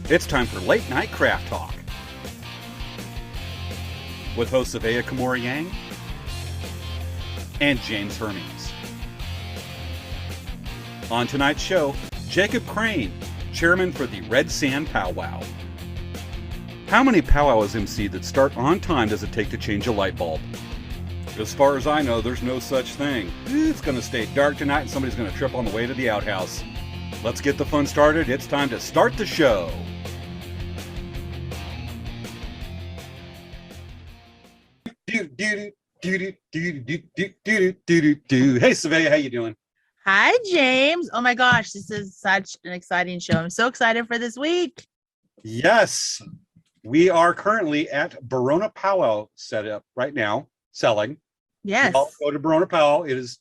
It's time for Late Night Craft Talk with hosts Avea Kamori Yang and James Hermes. On tonight's show, Jacob Crane, chairman for the Red Sand Pow Wow. How many powwows MC that start on time does it take to change a light bulb? As far as I know, there's no such thing. It's going to stay dark tonight and somebody's going to trip on the way to the outhouse. Let's get the fun started. It's time to start the show. Hey, Savea, how you doing? Hi, James. Oh my gosh, this is such an exciting show. I'm so excited for this week. Yes, we are currently at Barona Pow Wow set up right now, selling. Yes. I'll go to Barona Pow Wow. It is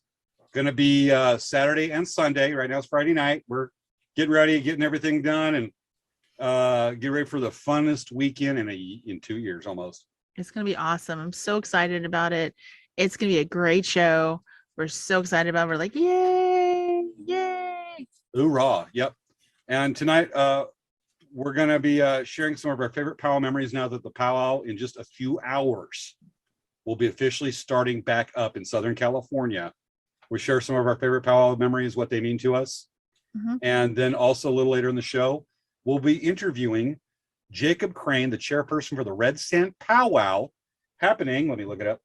going to be Saturday and Sunday. Right now it's Friday night. We're getting ready, getting everything done, and get ready for the funnest weekend in 2 years almost. It's going to be awesome. I'm so excited about it. It's going to be a great show. We're so excited about it. We're like, yay, yay. Hoorah. Yep. And tonight, we're going to be sharing some of our favorite powwow memories now that the powwow in just a few hours will be officially starting back up in Southern California. We share some of our favorite powwow memories, what they mean to us. Mm-hmm. And then also a little later in the show, we'll be interviewing Jacob Crane, the chairperson for the Red Sand Pow Wow, happening, let me look it up.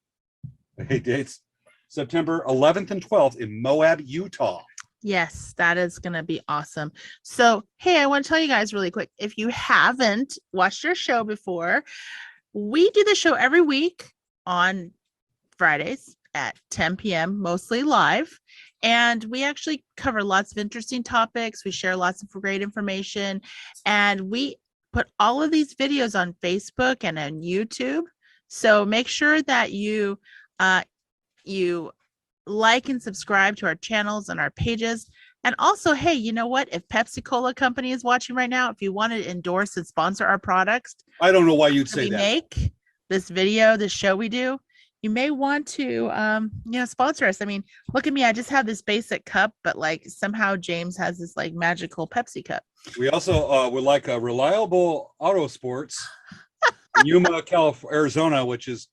Hey, dates, September 11th and 12th in Moab, Utah. Yes, that is going to be awesome. So, hey, I want to tell you guys really quick, if you haven't watched our show before, we do the show every week on Fridays at 10 p.m., mostly live. And we actually cover lots of interesting topics. We share lots of great information. And we put all of these videos on Facebook and on YouTube. So make sure that you like and subscribe to our channels and our pages. And also, hey, you know what? If Pepsi Cola Company is watching right now, if you want to endorse and sponsor our products, I don't know why you'd say that. Make this video, this show we do, you may want to, sponsor us. I mean, look at me. I just have this basic cup, but like somehow James has this like magical Pepsi cup. We also would like a Reliable Auto Sports, Yuma, Arizona, which is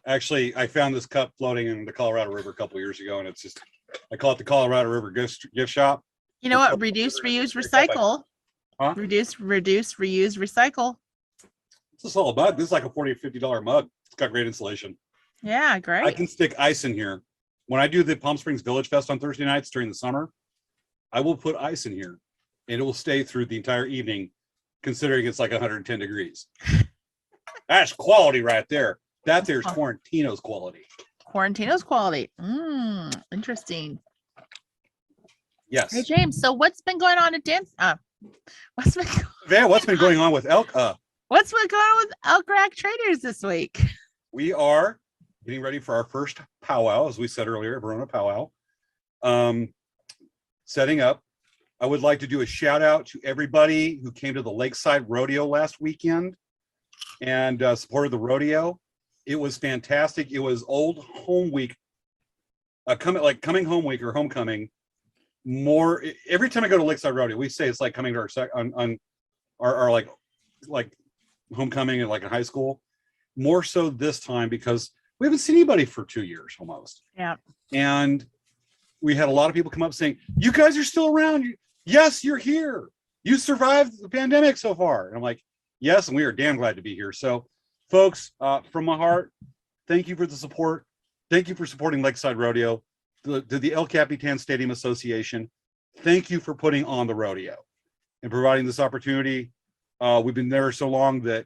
actually, I found this cup floating in the Colorado River a couple of years ago, and it's just, I call it the Colorado River gift shop. You know what? Reduce, reuse, recycle. Huh? Reduce, reuse, recycle. What's this all about? This is like a $40 or $50 mug. It's got great insulation. Yeah, great. I can stick ice in here. When I do the Palm Springs Village Fest on Thursday nights during the summer, I will put ice in here, and it will stay through the entire evening, considering it's like 110 degrees. That's quality right there. That there's Quarantino's quality. Quarantino's quality. Interesting. Yes. Hey, James. So what's been going on at dance? What's been going on with Elk? What's been going on with Elk Rack Traders this week? We are getting ready for our first powwow, as we said earlier, Barona Pow Wow. Setting up. I would like to do a shout out to everybody who came to the Lakeside Rodeo last weekend and supported the rodeo. It was fantastic. It was old home week, coming home week or homecoming. More every time I go to Lakeside Rodeo, we say it's like coming to our like homecoming and like in high school. More so this time because we haven't seen anybody for 2 years almost. Yeah. And we had a lot of people come up saying, "You guys are still around. Yes, you're here. You survived the pandemic so far." And I'm like, yes, and we are damn glad to be here. So, folks, from my heart, thank you for the support. Thank you for supporting Lakeside Rodeo, the El Capitan Stadium Association. Thank you for putting on the rodeo and providing this opportunity. We've been there so long that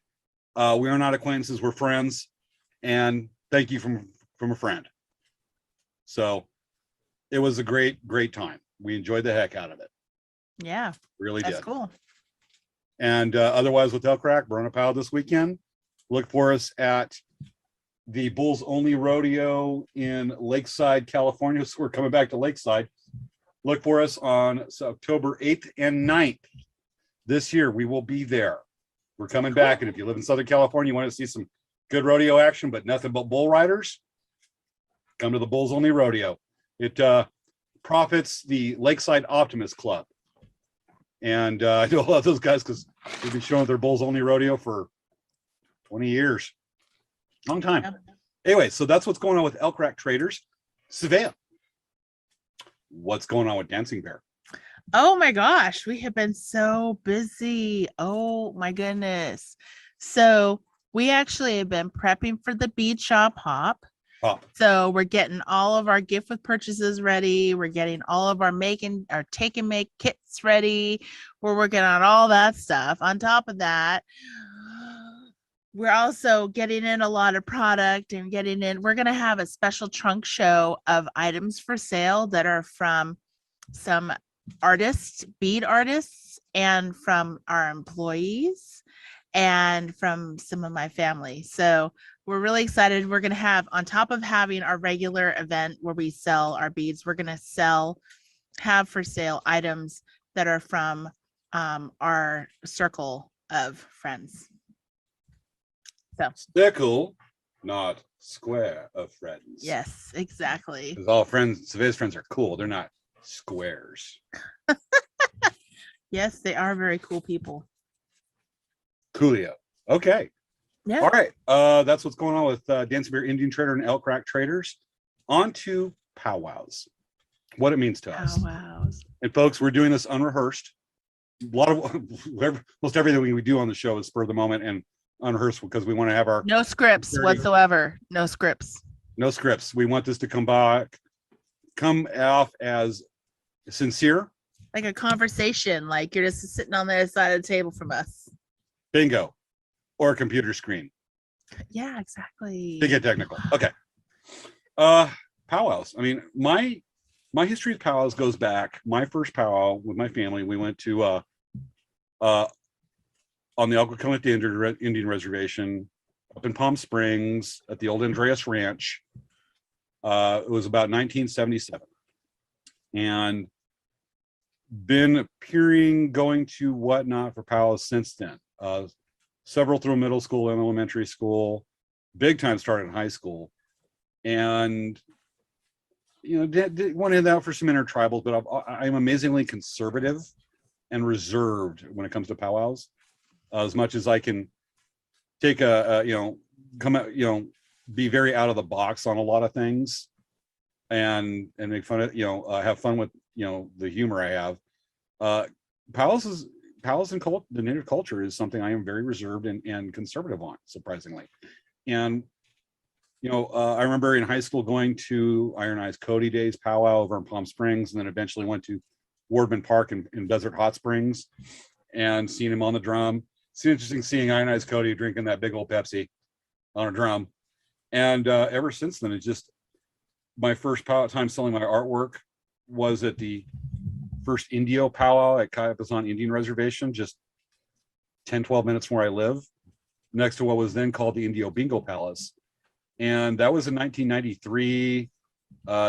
we are not acquaintances, we're friends. And thank you from a friend. So it was a great time. We enjoyed the heck out of it. Yeah, really did. That's cool. And otherwise with Elk Rack, Barona Pow this weekend, look for us at the Bulls Only Rodeo in Lakeside, California. So we're coming back to Lakeside. Look for us on October 8th and 9th. This year, we will be there. We're coming back. And if you live in Southern California, you want to see some good rodeo action, but nothing but bull riders, come to the Bulls Only Rodeo. It profits the Lakeside Optimist Club. And I know a lot of those guys because They've been showing their bulls only rodeo for 20 years. Long time. Yeah. Anyway, so that's what's going on with Elk Rack Traders. Savannah, what's going on with Dancing Bear? Oh my gosh, we have been so busy. Oh my goodness. So we actually have been prepping for the bead shop hop. Pop. So we're getting all of our gift with purchases ready. We're getting all of our take and make kits ready. We're working on all that stuff. On top of that, we're also getting in a lot of product and we're going to have a special trunk show of items for sale that are from some bead artists, and from our employees, and from some of my family. So we're really excited. We're going to have, on top of having our regular event where we sell our beads, we're going to have for sale items that are from our circle of friends. So Circle, not square of friends. yes, exactly. Because all friends, Savannah's friends are cool. They're not squares. Yes, they are very cool people. Coolio. Okay. Yeah. All right. That's what's going on with Dancing Bear Indian Trader and Elk Rack Traders. On to powwows. What it means to us. Powwows. And folks, we're doing this unrehearsed. A lot of most everything we do on the show is spur of the moment and unrehearsed because we want to have our No scripts whatsoever. No scripts. No scripts. We want this to come off as sincere. Like a conversation, like you're just sitting on the other side of the table from us. Bingo. Or a computer screen. Yeah, exactly. To get technical. Okay. Powwows. I mean, my history of powwows goes back. My first powwow with my family, we went to on the Algonquin Indian Reservation up in Palm Springs at the old Andreas Ranch. It was about 1977. And been appearing, going to whatnot for powwows since then. Several through middle school and elementary school, big time started in high school. And, you know, want to head out for some intertribals, but I'm amazingly conservative and reserved when it comes to powwows. As much as I can take come out, be very out of the box on a lot of things and make fun of, have fun with, the humor I have. Powwows and the native culture is something I am very reserved and conservative on, surprisingly. And, I remember in high school going to Iron Eyes Cody Days powwow over in Palm Springs, and then eventually went to Wardman Park in Desert Hot Springs and seeing him on the drum. It's interesting seeing Iron Eyes Cody drinking that big old Pepsi on a drum. And ever since then, it's just my first time selling my artwork was at the first Indio powwow at Kayapasan Indian Reservation, just 10-12 minutes from where I live, next to what was then called the Indio Bingo Palace. And that was in 1993.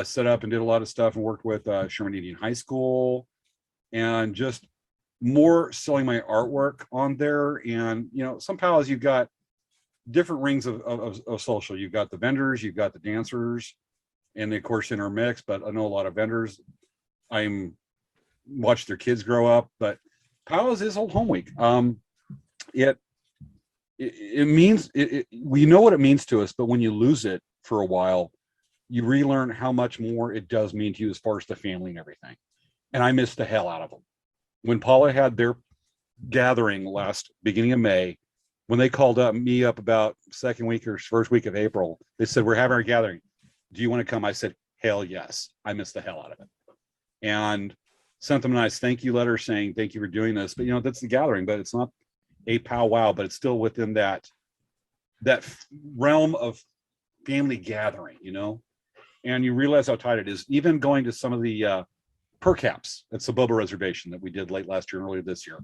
Set up and did a lot of stuff and worked with Sherman Indian High School, and just more selling my artwork on there. And some powwows, you've got different rings of social. You've got the vendors, you've got the dancers, and they of course intermix. But I know a lot of vendors. I'm watched their kids grow up, but powwows is Old Home Week. It means we know what it means to us, but when you lose it for a while, you relearn how much more it does mean to you as far as the family and everything. And I missed the hell out of them. When Paula had their gathering last beginning of May, when they called me up about second week or first week of April, they said, "We're having our gathering. Do you want to come?" I said, "Hell yes." I missed the hell out of it. And sent them a nice thank you letter saying, "Thank you for doing this." But that's the gathering, but it's not a powwow, but it's still within that realm of family gathering, and you realize how tight it is. Even going to some of the per caps at Saboba Reservation that we did late last year and earlier this year.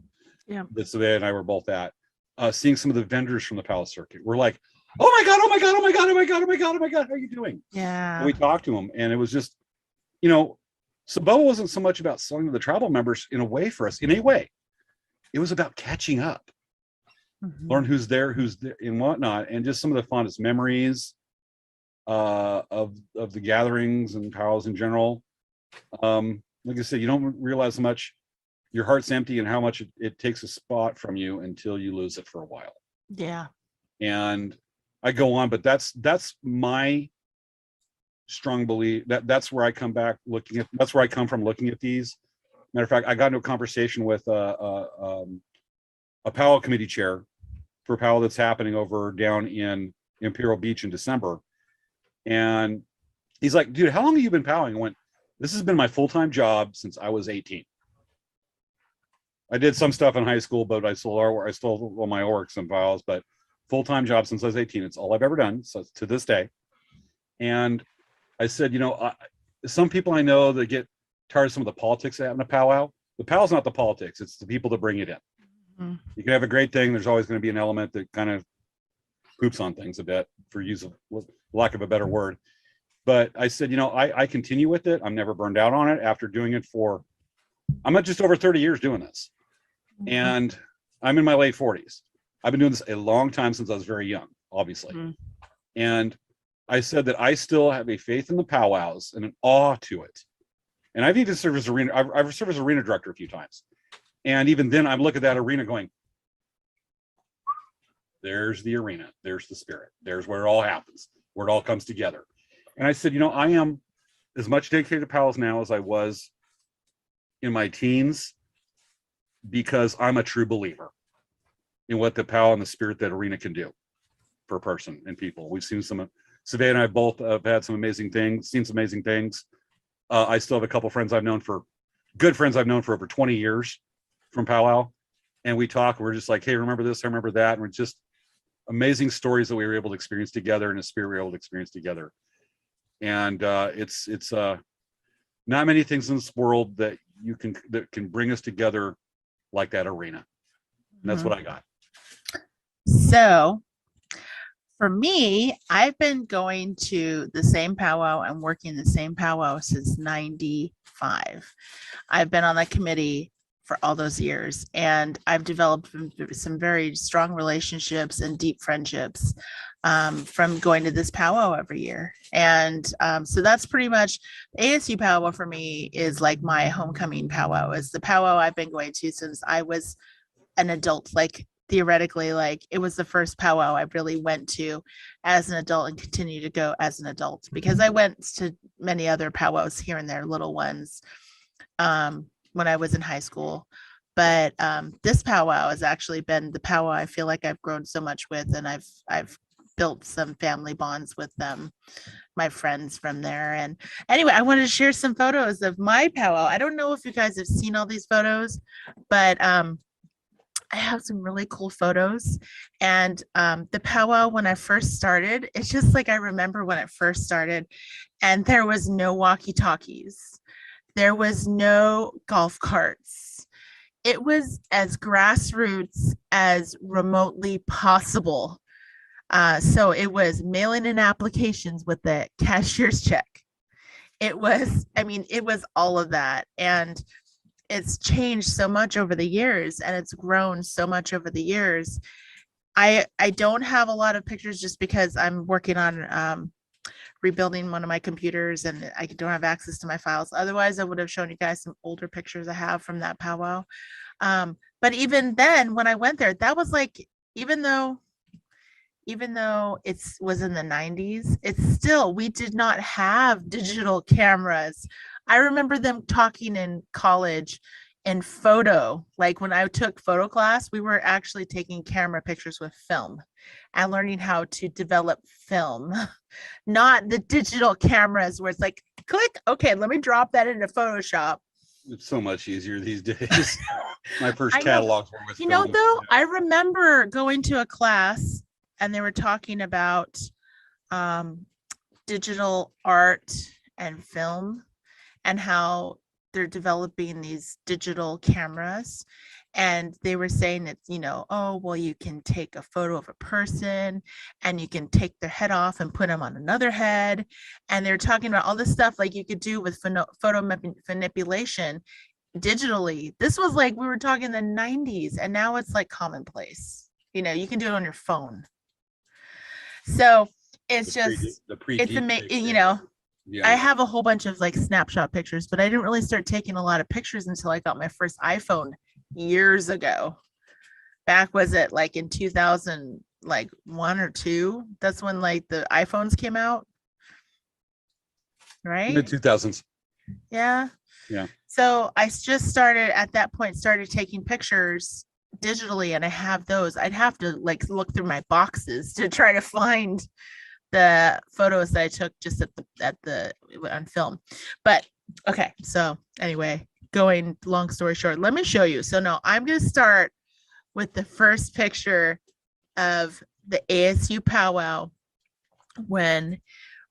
Yeah. That Savannah and I were both at, seeing some of the vendors from the powwow circuit. We're like, "Oh my God, oh my God, oh my God, oh my God, oh my God, oh my God, how are you doing?" Yeah. And we talked to them, and it was just, Saboba wasn't so much about selling to the tribal members in a way for us, in a way. It was about catching up. Learn who's there and whatnot, and just some of the fondest memories of the gatherings and powwows in general. Like I said, you don't realize how much your heart's empty and how much it takes a spot from you until you lose it for a while. Yeah. And I go on, but that's my strong belief. That's where I come back looking at. That's where I come from looking at these. Matter of fact, I got into a conversation with a powwow committee chair for powwow that's happening over down in Imperial Beach in December, and he's like, "Dude, how long have you been powwowing?" I went, "This has been my full-time job since I was 18. I did some stuff in high school, but I still all my works and powwows, but full-time job since I was 18. It's all I've ever done, so to this day." And I said, some people I know that get tired of some of the politics that happen a powwow. The powwow's not the politics; it's the people that bring it in. Mm-hmm. You can have a great thing. There's always going to be an element that kind of poops on things a bit, for use of lack of a better word. But I said, I continue with it. I'm never burned out on it after doing it for, I'm at just over 30 years doing this. Mm-hmm. And I'm in my late 40s. I've been doing this a long time, since I was very young, obviously. Mm-hmm. And I said that I still have a faith in the powwows and an awe to it. And I've even served as I've served as arena director a few times. And even then I look at that arena going, there's the arena, there's the spirit, there's where it all happens, where it all comes together. And I said, I am as much dedicated to powwows now as I was in my teens, because I'm a true believer in what the powwow and the spirit that arena can do for a person and people. We've seen Savannah and I both have had some amazing things, seen some amazing things. I still have a couple friends good friends I've known for over 20 years from powwow. And we talk, we're just like, hey, remember this, I remember that. And we're just amazing stories that we were able to experience together, and a spirit we were able to experience together. And it's not many things in this world that can bring us together like that arena. And that's what I got. So for me, I've been going to the same powwow and working the same powwow since 95. I've been on that committee for all those years, and I've developed some very strong relationships and deep friendships from going to this powwow every year. And so that's pretty much ASU powwow for me is like my homecoming powwow. Is the powwow I've been going to since I was an adult. Like theoretically, like it was the first powwow I really went to as an adult and continue to go as an adult, because I went to many other powwows here and there, little ones, when I was in high school. But this powwow has actually been the powwow I feel like I've grown so much with, and I've built some family bonds with them, my friends from there. And anyway, I wanted to share some photos of my powwow. I don't know if you guys have seen all these photos, but I have some really cool photos. And the powwow, when I first started, it's just like I remember when it first started, and there was no walkie-talkies. There was no golf carts. It was as grassroots as remotely possible. So it was mailing in applications with the cashier's check. It was all of that. And it's changed so much over the years, and it's grown so much over the years. I don't have a lot of pictures just because I'm working on rebuilding one of my computers, and I don't have access to my files. Otherwise, I would have shown you guys some older pictures I have from that powwow. But even then, when I went there, that was like, even though it was in the 90s, it's still, we did not have digital cameras. I remember them talking in college in photo. Like when I took photo class, we were actually taking camera pictures with film and learning how to develop film, not the digital cameras where it's like, click, okay, let me drop that into Photoshop. It's so much easier these days. My first catalogs were with film. Though, I remember going to a class and they were talking about digital art and film, and how they're developing these digital cameras. And they were saying it's, oh, well, you can take a photo of a person and you can take their head off and put them on another head. And they're talking about all this stuff like you could do with photo manipulation digitally. This was like, we were talking in the 90s, and now it's like commonplace. You can do it on your phone. So it's just, it's amazing, Yeah. I have a whole bunch of like snapshot pictures, but I didn't really start taking a lot of pictures until I got my first iPhone years ago. Back was it like in 2000, like 1 or 2? That's when like the iPhones came out, right? Mid 2000s. Yeah. Yeah. So I just started at that point, started taking pictures digitally, and I have those. I'd have to like look through my boxes to try to find the photos that I took just at the on film. But okay, so anyway, going long story short, let me show you. So no, I'm gonna start with the first picture of the ASU powwow when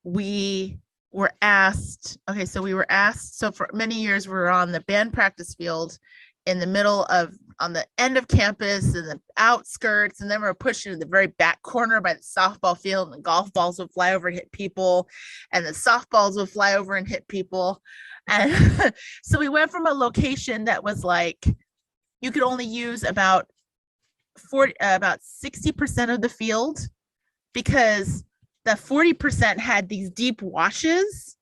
we were asked. Okay, so we were asked. So for many years, we were on the band practice field in the middle of, on the end of campus and the outskirts, and then we were pushed into the very back corner by the softball field, and the golf balls would fly over and hit people, and the softballs would fly over and hit people. And so we went from a location that was like you could only use about 60% of the field, because the 40% had these deep washes,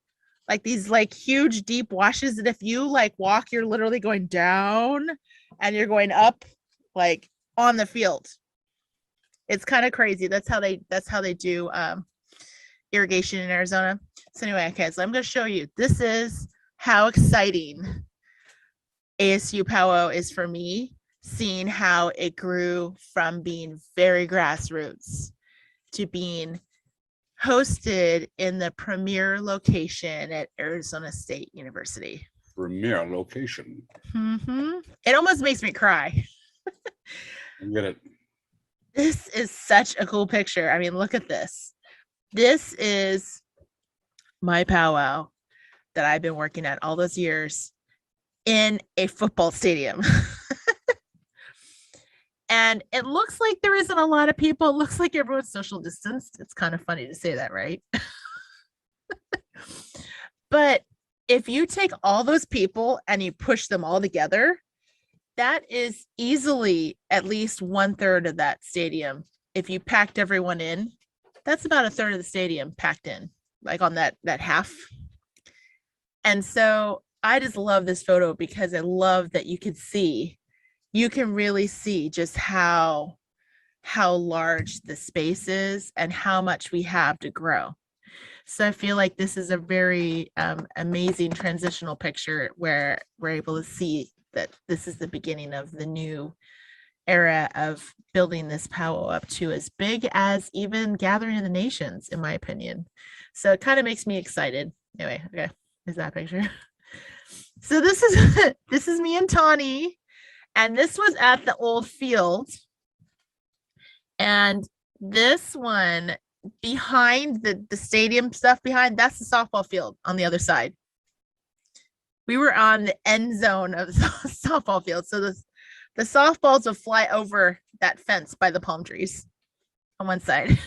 like these like huge deep washes that if you like walk, you're literally going down and you're going up like on the field. It's kind of crazy. That's how they do irrigation in Arizona. So anyway, okay, so I'm going to show you. This is how exciting ASU powwow is for me, seeing how it grew from being very grassroots to being hosted in the premier location at Arizona State University. Premier location. It almost makes me cry. I get it. This is such a cool picture. I mean, look at this. This is my powwow that I've been working at all those years in a football stadium. And it looks like there isn't a lot of people. It looks like everyone's social distanced. It's kind of funny to say that, right? But if you take all those people and you push them all together, that is easily at least 1/3 of that stadium. If you packed everyone in, that's about 1/3 of the stadium packed in, like on that half. And so I just love this photo because I love that you can really see just how large the space is and how much we have to grow. So I feel like this is a very amazing transitional picture where we're able to see that this is the beginning of the new era of building this powwow up to as big as even Gathering of the Nations, in my opinion. So it kind of makes me excited. Anyway, okay, there's that picture. So this is me and Tawny. And this was at the old field. And this one behind the stadium stuff behind, that's the softball field on the other side. We were on the end zone of the softball field. So the softballs would fly over that fence by the palm trees on one side.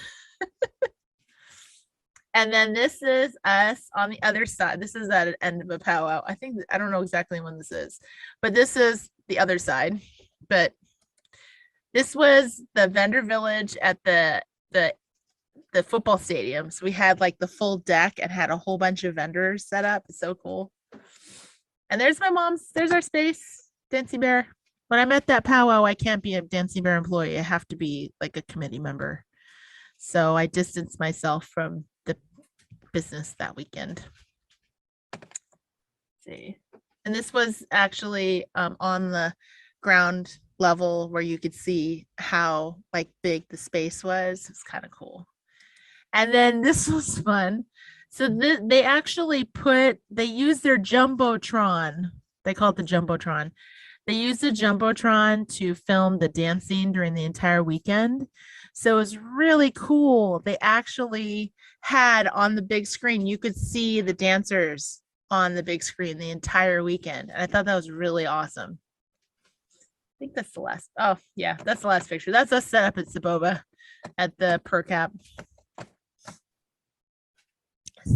And then this is us on the other side. This is at an end of a powwow. I don't know exactly when this is, but this is the other side. But this was the vendor village at the football stadium. So we had like the full deck and had a whole bunch of vendors set up. It's so cool. And there's our space, Dancing Bear. When I'm at that powwow, I can't be a Dancing Bear employee. I have to be like a committee member. So I distanced myself from the business that weekend. Let's see. And this was actually on the ground level where you could see how like big the space was. It's kind of cool. And then this was fun. So they actually used their Jumbotron. They call it the Jumbotron. They used the Jumbotron to film the dancing during the entire weekend. So it was really cool. They actually had on the big screen, you could see the dancers on the big screen the entire weekend. And I thought that was really awesome. I think that's the last. Oh, yeah, that's the last picture. That's us set up at Saboba at the per cap.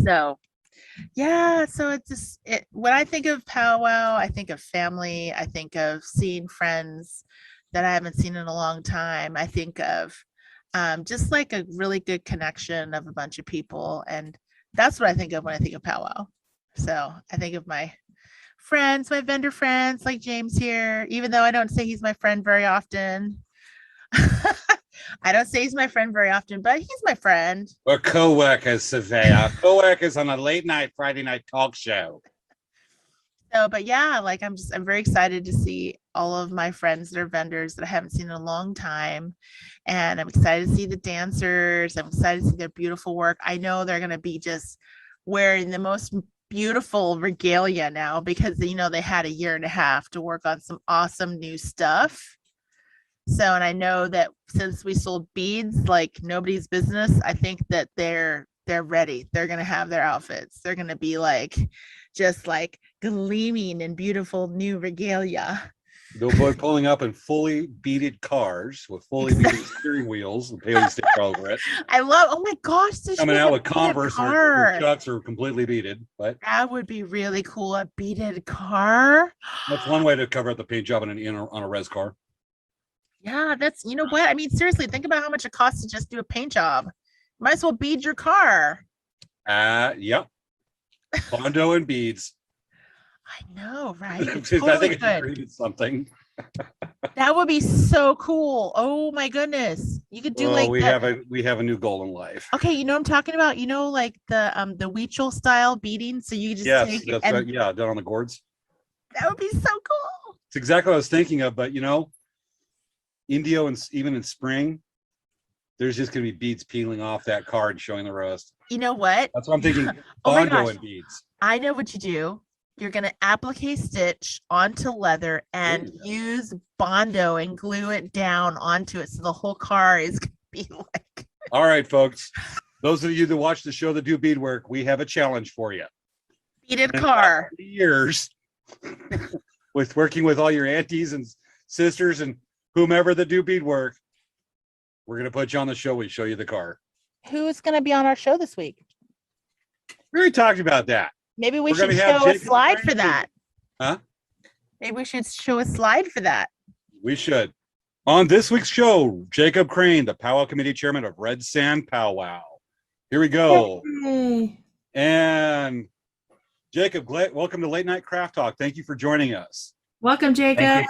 So, yeah, so it's just when I think of powwow, I think of family. I think of seeing friends that I haven't seen in a long time. I think of just like a really good connection of a bunch of people and That's what I think of when I think of powwow. So I think of my friends, my vendor friends like James here, even though I don't say he's my friend very often. I don't say he's my friend very often, but he's my friend. Or co-workers, Savea. Co-workers on a late night Friday night talk show. So, but yeah, like I'm very excited to see all of my friends that are vendors that I haven't seen in a long time. And I'm excited to see the dancers. I'm excited to see their beautiful work. I know they're going to be just wearing the most beautiful regalia now because, you know, they had a year and a half to work on some awesome new stuff. So, and I know that since we sold beads like nobody's business, I think that they're ready. They're going to have their outfits. They're going to be like just like gleaming in beautiful new regalia. They'll be pulling up in fully beaded cars with fully beaded steering wheels and paley stick over it. I love, oh my gosh, Coming out with Converse, their chucks are completely beaded. But that would be really cool. A beaded car. That's one way to cover up the paint job on a res car. Yeah, that's, you know what? I mean, seriously, think about how much it costs to just do a paint job. Might as well bead your car. Yep. Bondo and beads. I know, right? I think I created something. That would be so cool. Oh my goodness. You could do like we have a new goal in life. Okay, you know what I'm talking about? You know, like the Weechel style beading. So you just take it and yeah, done on the gourds. That would be so cool. It's exactly what I was thinking of, but you know, Indio and even in spring, there's just gonna be beads peeling off that car and showing the rust. You know what? That's what I'm thinking. Bondo and beads. I know what you do. You're gonna applique stitch onto leather and use Bondo and glue it down onto it, so the whole car is gonna be like. All right, folks. Those of you that watch the show that do beadwork, we have a challenge for you. Beaded car. Years with working with all your aunties and sisters and whomever that do beadwork, we're gonna put you on the show. We show you the car. Who's gonna be on our show this week? We already talked about that. Maybe we should show a slide for that. Huh? Maybe we should show a slide for that. We should. On this week's show, Jacob Crane, the Powwow Committee Chairman of Red Sand Pow Wow. Here we go. Yay. And Jacob, welcome to Late Night Craft Talk. Thank you for joining us. Welcome, Jacob.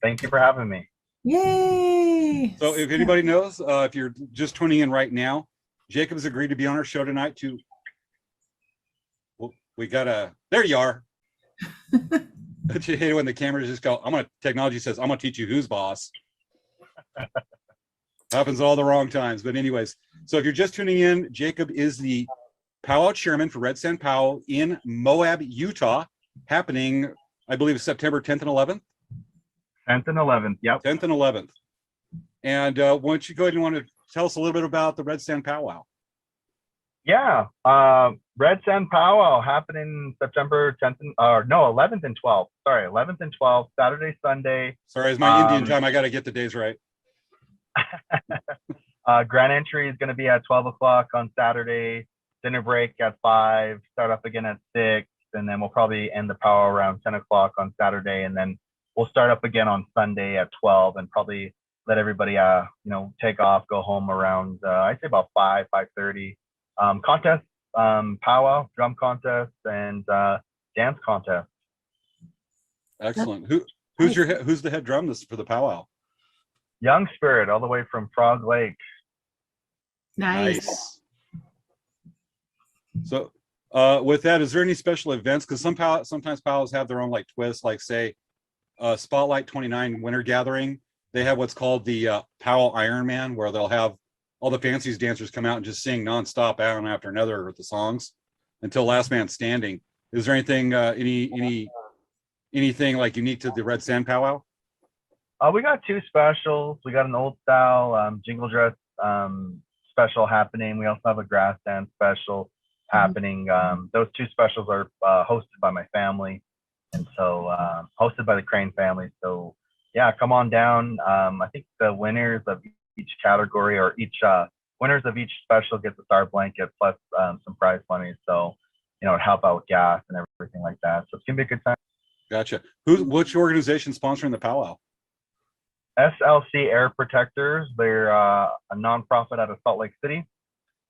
Thank you for having me. Yay. So if anybody knows, if you're just tuning in right now, Jacob has agreed to be on our show tonight to there you are. Don't you hate it when the cameras just go, technology says, I'm gonna teach you who's boss. Happens all the wrong times. But anyways, so if you're just tuning in, Jacob is the powwow chairman for Red Sand Powwow in Moab, Utah, happening, I believe, September 10th and 11th. 10th and 11th, yep. 10th and 11th. And why don't you go ahead and want to tell us a little bit about the Red Sand Powwow? Yeah, Red Sand Powwow happening September 10th and 11th and 12th. Sorry, 11th and 12th, Saturday, Sunday. Sorry, it's my Indian time. I got to get the days right. Grand entry is going to be at 12 o'clock on Saturday. Dinner break at 5. Start up again at 6, and then we'll probably end the powwow around 10 o'clock on Saturday, and then we'll start up again on Sunday at 12, and probably let everybody take off, go home around I'd say about 5:30. Contest, powwow, drum contest, and dance contest. Excellent. Who's the head drum for the powwow? Young Spirit, all the way from Frog Lake. Nice. So with that, is there any special events? Because sometimes powwows have their own like twists, like say Spotlight 29 Winter Gathering. They have what's called the Powwow Ironman, where they'll have all the fanciest dancers come out and just sing nonstop out one after another with the songs until last man standing. Is there anything anything like unique to the Red Sand Powwow? We got 2 specials. We got an old style jingle dress special happening. We also have a grass dance special happening. Those 2 specials are hosted by my family, and so hosted by the Crane family. So yeah, come on down. I think the winners of each category, or each winners of each special, get the star blanket plus some prize money. So help out with gas and everything like that. So it's gonna be a good time. Gotcha. Which organization sponsoring the powwow? SLC Air Protectors. They're a nonprofit out of Salt Lake City.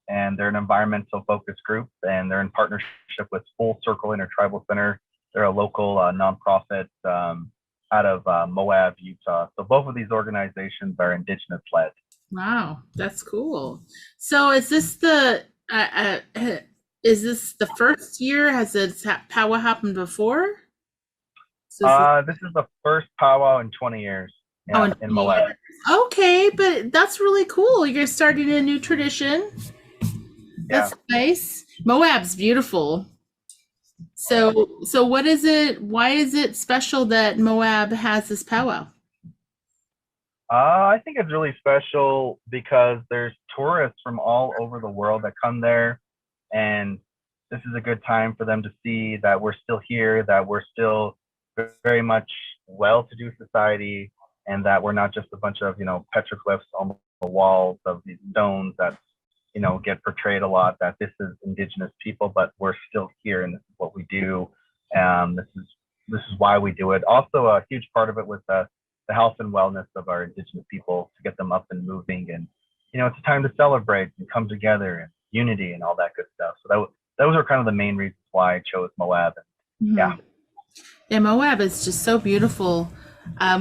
and they're an environmental focused group, and they're in partnership with Full Circle Intertribal Center. They're a local nonprofit out of Moab, Utah. So both of these organizations are Indigenous led. Wow, that's cool. So is this the first year? Has it powwow happened before? So This is the first powwow in 20 years. Yeah, in in Moab. Okay, but that's really cool. You're starting a new tradition. That's nice. Moab's beautiful. So what is it? Why is it special that Moab has this powwow? I think it's really special because there's tourists from all over the world that come there, and this is a good time for them to see that we're still here, that we're still very much well-to-do society, and that we're not just a bunch of, petroglyphs on the walls of these stones that, get portrayed a lot, that this is Indigenous people, but we're still here and this is what we do. This is why we do it. Also, a huge part of it was the health and wellness of our Indigenous people, to get them up and moving. And, it's a time to celebrate and come together and unity and all that good stuff. So those are kind of the main reasons why I chose Moab. And, Yeah, Moab is just so beautiful.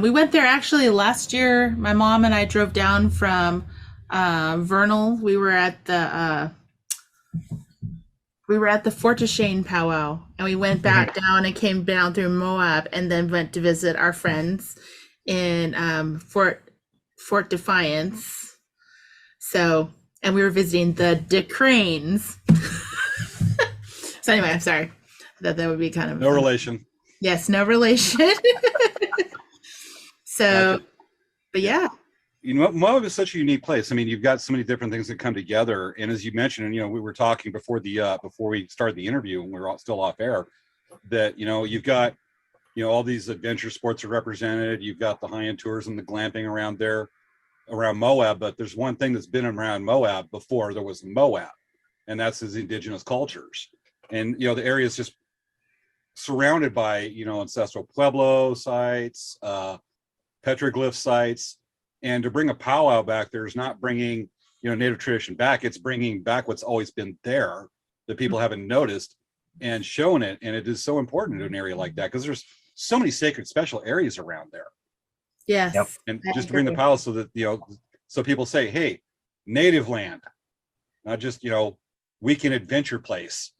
We went there actually last year. My mom and I drove down from Vernal. We were at the Fort Duchesne powwow, and we went back down and came down through Moab, and then went to visit our friends in Fort Defiance. So, and we were visiting the DeCranes. So anyway, I'm sorry. I thought that would be kind of No relation. Yes, no relation. So, but yeah. Moab is such a unique place. I mean, you've got so many different things that come together. And as you mentioned, and we were talking before we started the interview, and we were all still off air, that you've got all these adventure sports are represented. You've got the high-end tours and the glamping around there, around Moab. But there's one thing that's been around Moab before there was Moab, and that's his Indigenous cultures. And the area is just surrounded by ancestral Pueblo sites, petroglyph sites. And to bring a powwow back there is not bringing native tradition back. It's bringing back what's always been there that people haven't noticed, and showing it. And it is so important to an area like that, because there's so many sacred special areas around there. Yes. Yep. And just to bring the powwow so that so people say, hey, native land, not just weekend adventure place.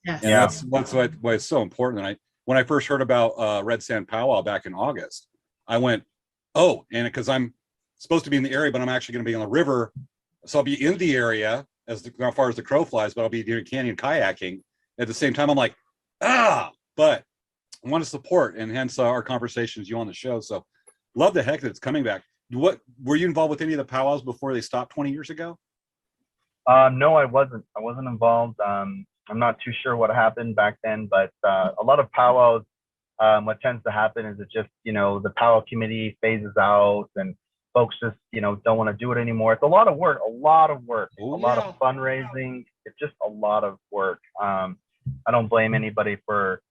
Yes. And that's why it's so important. And when I first heard about Red Sand Powwow back in August, I went, oh, and because I'm supposed to be in the area, but I'm actually going to be on the river, so I'll be in the area as far as the crow flies, but I'll be doing canyon kayaking at the same time. I'm like, but I want to support, and hence our conversations you on the show. So love the heck that it's coming back. What were you involved with any of the powwows before they stopped 20 years ago? No, I wasn't. I wasn't involved. I'm not too sure what happened back then, but a lot of powwows, what tends to happen is it just, the powwow committee phases out, and folks just, don't want to do it anymore. It's a lot of work, a lot of fundraising. It's just a lot of work. I don't blame anybody for,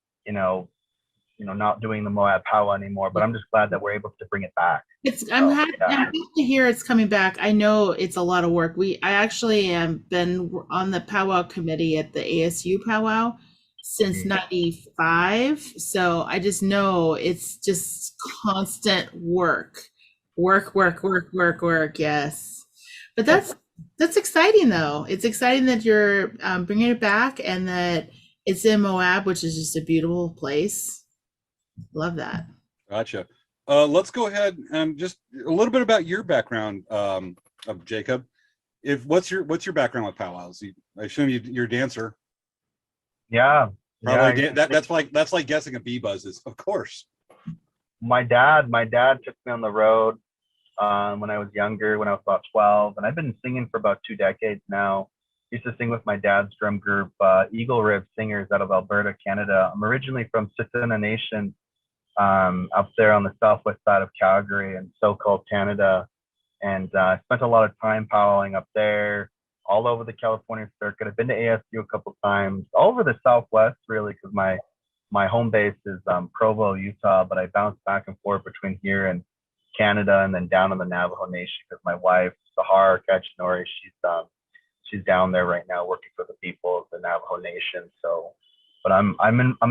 not doing the Moab powwow anymore, but I'm just glad that we're able to bring it back. I'm happy to hear it's coming back. I know it's a lot of work. I actually have been on the powwow committee at the ASU powwow since 95. So I just know it's just constant work. Yes. But that's exciting though. It's exciting that you're bringing it back, and that it's in Moab, which is just a beautiful place. Love that. Gotcha. Let's go ahead and just a little bit about your background, of Jacob. What's your background with powwows? I assume you're a dancer. Yeah. Probably that's like guessing a bee buzz is, of course. My dad took me on the road when I was younger, when I was about 12, and I've been singing for about 2 decades now. Used to sing with my dad's drum group, Eagle Rib Singers, out of Alberta, Canada. I'm originally from Tsuut'ina Nation, up there on the southwest side of Calgary in so-called Canada, and I spent a lot of time powwowing up there, all over the California circuit. I've been to ASU a couple times, all over the Southwest, really, because my home base is Provo, Utah, but I bounce back and forth between here and Canada, and then down in the Navajo Nation because my wife, Sahar Kachinori, she's down there right now working for the people of the Navajo Nation. So, but I'm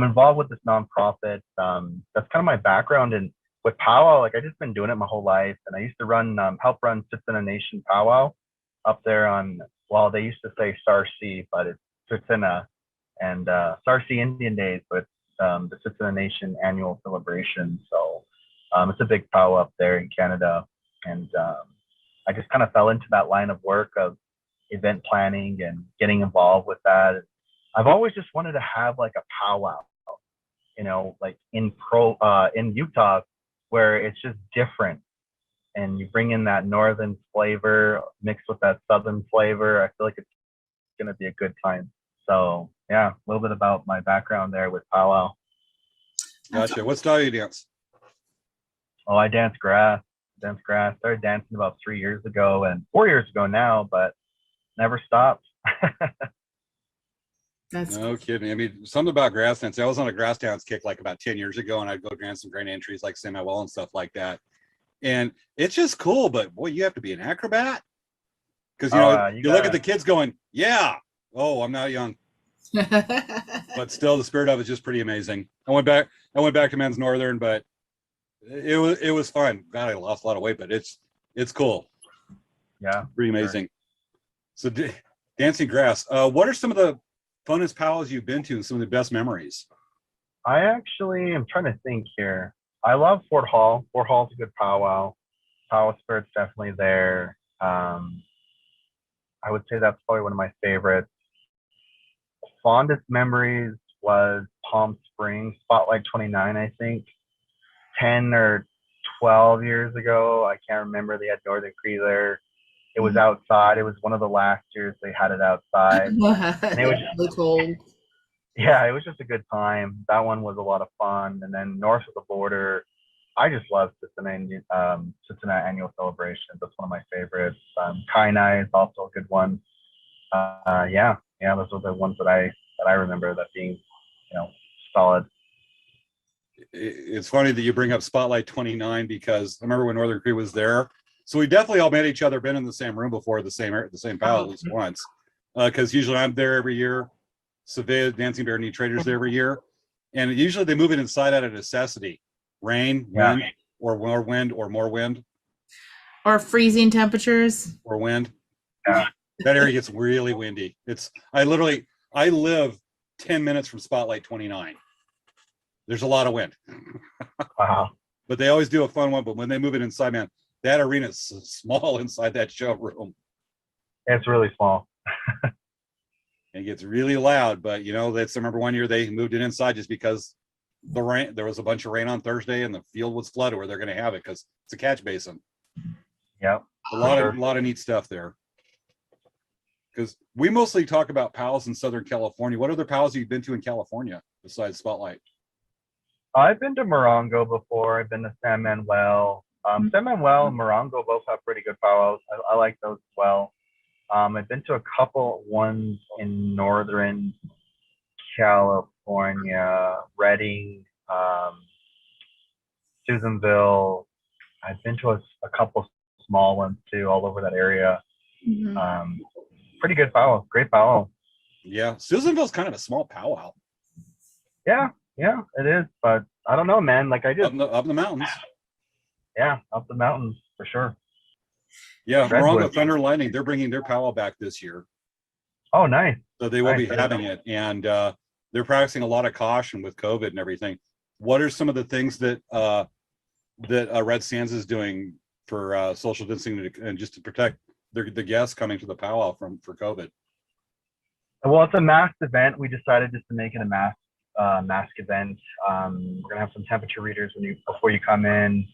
involved with this nonprofit. That's kind of my background, and with powwow, like I just been doing it my whole life. And I used to help run Sept Nation powwow up there on, well, they used to say Sarsi, but it's Sept and Sarsi Indian Days, but the Sept Nation annual celebration. So it's a big powwow up there in Canada, and I just kind of fell into that line of work of event planning and getting involved with that. I've always just wanted to have like a powwow, like in Utah, where it's just different, and you bring in that northern flavor mixed with that southern flavor. I feel like it's gonna be a good time. So yeah, a little bit about my background there with powwow. Gotcha. What style do you dance? Oh, I dance grass. Started dancing about 3 years ago and 4 years ago now, but never stopped. That's No kidding. I mean, something about grass dance. I was on a grass dance kick like about 10 years ago, and I'd go dance some grand entries like Sand Pow Wow and stuff like that. And it's just cool, but boy, you have to be an acrobat. Because you look at the kids going, yeah, oh, I'm not young. But still the spirit of it's just pretty amazing. I went back to men's northern, but it was fun. God, I lost a lot of weight, but it's cool. Yeah, pretty amazing. Sure. So dancing grass. What are some of the funnest powwows you've been to and some of the best memories? I actually am trying to think here. I love Fort Hall. Fort Hall's a good powwow. Powwow spirit's definitely there. I would say that's probably one of my favorites. Fondest memories was Palm Springs, Spotlight 29, I think. 10 or 12 years ago. I can't remember. They had Northern Cree there. It was outside. It was one of the last years they had it outside. And it was really cold. Yeah, it was just a good time. That one was a lot of fun. And then north of the border, I just love Cincinnati annual celebrations. That's one of my favorites. Kainai is also a good one. Yeah, those are the ones that I remember that being, solid. It's funny that you bring up Spotlight 29 because I remember when Northern Cree was there. So we definitely all met each other, been in the same room before, the same powwow at least once. Because usually I'm there every year. Savea, Dancing Bear, Need Traders there every year. And usually they move it inside out of necessity. Rain, wind, or more wind, or more wind. Or freezing temperatures. Or wind. Yeah. That area gets really windy. I live 10 minutes from Spotlight 29. There's a lot of wind. Wow. But they always do a fun one. But when they move it inside, man, that arena is small inside that showroom. It's really small. It gets really loud, but I remember one year they moved it inside just because there was a bunch of rain on Thursday and the field was flooded where they're going to have it because it's a catch basin. Yeah. A lot of neat stuff there. Because we mostly talk about powwows in Southern California. What other powwows have you been to in California besides Spotlight? I've been to Morongo before. I've been to San Manuel. San Manuel and Morongo both have pretty good powwows. I like those as well. I've been to a couple ones in Northern California, Redding, Susanville. I've been to a couple small ones too, all over that area. Pretty good powwow, great powwow. Yeah, Susanville's kind of a small powwow. Yeah, it is. But I don't know, man. Like I just up the mountains. Yeah, up the mountains for sure. Yeah, Morongo Thunder and Lightning, they're bringing their powwow back this year. Oh, nice. So they will be having it, and they're practicing a lot of caution with COVID and everything. What are some of the things that Red Sands is doing for social distancing and just to protect the guests coming to the powwow for COVID? Well, it's a masked event. We decided just to make it a mask event. We're gonna have some temperature readers before you come in.